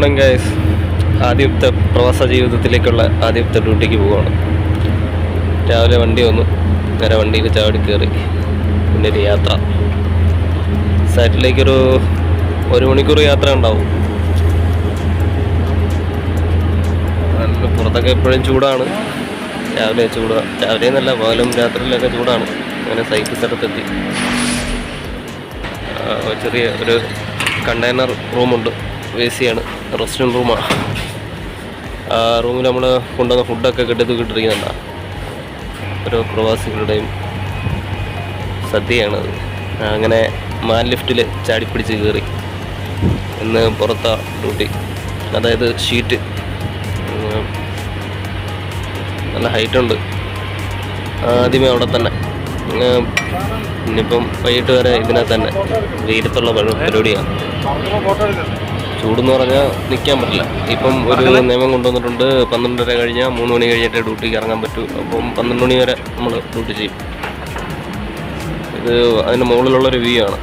Morning guys. ആദ്യത്തെ പ്രവാസ ജീവിതത്തിലേക്കുള്ള ആദ്യത്തെ ഡ്യൂട്ടിക്ക് പോവുകയാണ്. രാവിലെ വണ്ടി വന്നു, നേരെ വണ്ടിയിൽ ചാടി കയറി. പിന്നെ ഒരു യാത്ര സൈറ്റിലേക്കൊരു 1 മണിക്കൂർ യാത്ര ഉണ്ടാവും. നല്ല പുറത്തൊക്കെ എപ്പോഴും ചൂടാണ്. രാവിലെ എന്നല്ല, പകലും രാത്രിയിലൊക്കെ ചൂടാണ്. അങ്ങനെ സൈറ്റ് സ്ഥലത്തെത്തി. ചെറിയ ഒരു കണ്ടെയ്നർ റൂമുണ്ട്, AC-യാണ്, റെസ്റ്റോറൻറ്റ് റൂമാണ്. ആ റൂമിൽ നമ്മൾ കൊണ്ടുവന്ന ഫുഡൊക്കെ കിട്ടിയിരിക്കുന്നുണ്ടാണ്. ഓരോ പ്രവാസികളുടെയും സദ്യയാണത്. അങ്ങനെ മാൻ ലിഫ്റ്റിൽ ചാടിപ്പിടിച്ച് കയറി. ഇന്ന് പുറത്താ ഡ്യൂട്ടി, അതായത് ഷീറ്റ്. നല്ല ഹൈറ്റുണ്ട്. ആദ്യമേ അവിടെ തന്നെ, ഇനിയിപ്പം വൈകിട്ട് വരെ ഇതിനകത്ത് തന്നെ വെയിലത്തുള്ള പരിപാടിയാണ്. ചൂടെന്ന് പറഞ്ഞാൽ നിൽക്കാൻ പറ്റില്ല. ഇപ്പം ഒരു നിയമം കൊണ്ടുവന്നിട്ടുണ്ട്, 12:30 കഴിഞ്ഞാൽ 3 മണി കഴിഞ്ഞിട്ട് ഡ്യൂട്ടിക്ക് ഇറങ്ങാൻ പറ്റൂ. അപ്പം 12 മണി വരെ നമ്മൾ ഡ്യൂട്ടി ചെയ്യും. ഇത് അതിൻ്റെ മുകളിലുള്ളൊരു വ്യൂ ആണ്.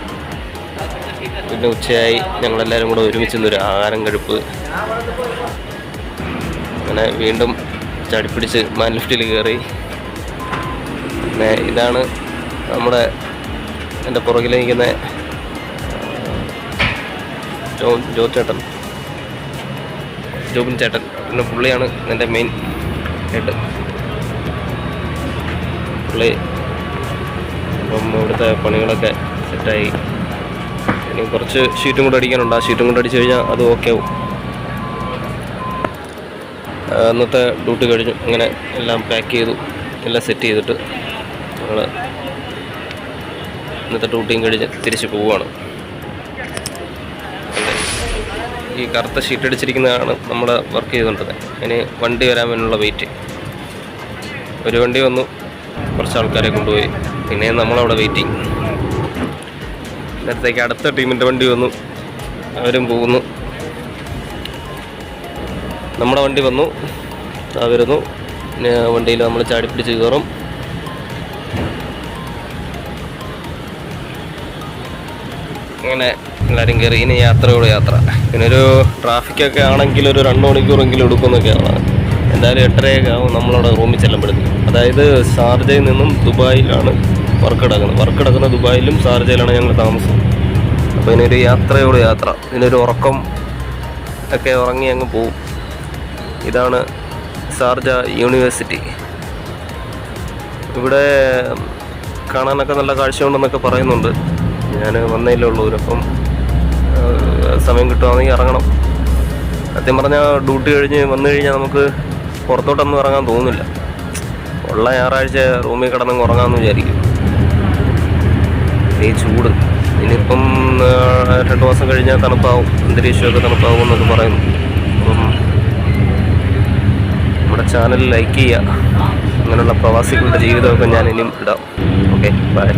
പിന്നെ ഉച്ചയായി, ഞങ്ങളെല്ലാവരും കൂടെ ഒരുമിച്ചൊരു ആഹാരം കഴിപ്പ്. അങ്ങനെ വീണ്ടും ചാടിപ്പിടിച്ച് മാൻ ലിഫ്റ്റിൽ കയറി. പിന്നെ ഇതാണ് എൻ്റെ പുറകിൽ നിൽക്കുന്ന ജോബിൻ ചേട്ടൻ. പിന്നെ പുള്ളിയാണ് എൻ്റെ മെയിൻ ഹെഡ്. പുള്ളി അപ്പം ഇവിടുത്തെ പണികളൊക്കെ സെറ്റായി. ഇനി കുറച്ച് ഷീറ്റും കൂടെ അടിക്കാനുണ്ട്. ആ ഷീറ്റും കൂടെ അടിച്ചു കഴിഞ്ഞാൽ അത് ഓക്കെ ആവും. അന്നത്തെ ഡ്യൂട്ടി കഴിഞ്ഞു. അങ്ങനെ എല്ലാം പാക്ക് ചെയ്തു, എല്ലാം സെറ്റ് ചെയ്തിട്ട് ഞങ്ങൾ ഇന്നത്തെ ഡ്യൂട്ടിയും കഴിഞ്ഞ് തിരിച്ച് പോവുകയാണ്. ഈ കറുത്ത ഷീറ്റ് അടിച്ചിരിക്കുന്നതാണ് നമ്മൾ വർക്ക് ചെയ്തുകൊണ്ടിരുന്നത്. അതിന് വണ്ടി വരാൻ വേണ്ടിയുള്ള വെയിറ്റ്. ഒരു വണ്ടി വന്നു, കുറച്ച് ആൾക്കാരെ കൊണ്ടുപോയി. പിന്നെ നമ്മളവിടെ വെയിറ്റിംഗ്. നേരത്തേക്ക് അടുത്ത ടീമിൻ്റെ വണ്ടി വന്നു, അവരും പോകുന്നു. നമ്മുടെ വണ്ടി വന്നു, വരുന്നു. പിന്നെ വണ്ടിയിൽ നമ്മൾ ചാടിപ്പിടിച്ച് കയറും. അങ്ങനെ എല്ലാവരും കയറി. ഇനി യാത്രയോട് യാത്ര. പിന്നെ ഒരു ട്രാഫിക്കൊക്കെ ആണെങ്കിൽ ഒരു 2 മണിക്കൂറെങ്കിലും എടുക്കുമെന്നൊക്കെയാണ്. എന്തായാലും 8:30 ആവും നമ്മളവിടെ റൂമിൽ ചെല്ലുമ്പോഴത്തേക്കും. അതായത് ഷാർജയിൽ നിന്നും ദുബായിലാണ് വർക്ക് കിടക്കുന്നത്. ദുബായിലും ഷാർജയിലാണ് ഞങ്ങൾ താമസം. അപ്പോൾ ഇതിനൊരു യാത്രയോട് യാത്ര. ഇതിനൊരു ഉറക്കം ഒക്കെ ഉറങ്ങി അങ്ങ് പോവും. ഇതാണ് ഷാർജ യൂണിവേഴ്സിറ്റി. ഇവിടെ കാണാനൊക്കെ നല്ല കാഴ്ചയുണ്ടെന്നൊക്കെ പറയുന്നുണ്ട്. ഞാൻ വന്നേലേ ഉള്ളൂ. അപ്പം സമയം കിട്ടുകയാണെങ്കിൽ ഇറങ്ങണം. സത്യം പറഞ്ഞാൽ ഡ്യൂട്ടി കഴിഞ്ഞ് വന്നു കഴിഞ്ഞാൽ നമുക്ക് പുറത്തോട്ടൊന്നും ഇറങ്ങാൻ തോന്നുന്നില്ല. ഉള്ള ഞായറാഴ്ച റൂമിൽ കിടന്നങ്ങ് ഉറങ്ങാമെന്ന് വിചാരിക്കും. ഈ ചൂട് ഇനിയിപ്പം 2 മാസം കഴിഞ്ഞാൽ തണുപ്പാവും, അന്തരീക്ഷമൊക്കെ തണുപ്പാവും എന്നൊക്കെ പറയുന്നു. അപ്പം നമ്മുടെ ചാനൽ ലൈക്ക് ചെയ്യുക. അങ്ങനെയുള്ള പ്രവാസികളുടെ ജീവിതമൊക്കെ ഞാൻ ഇനിയും ഇടാം. Okay, by.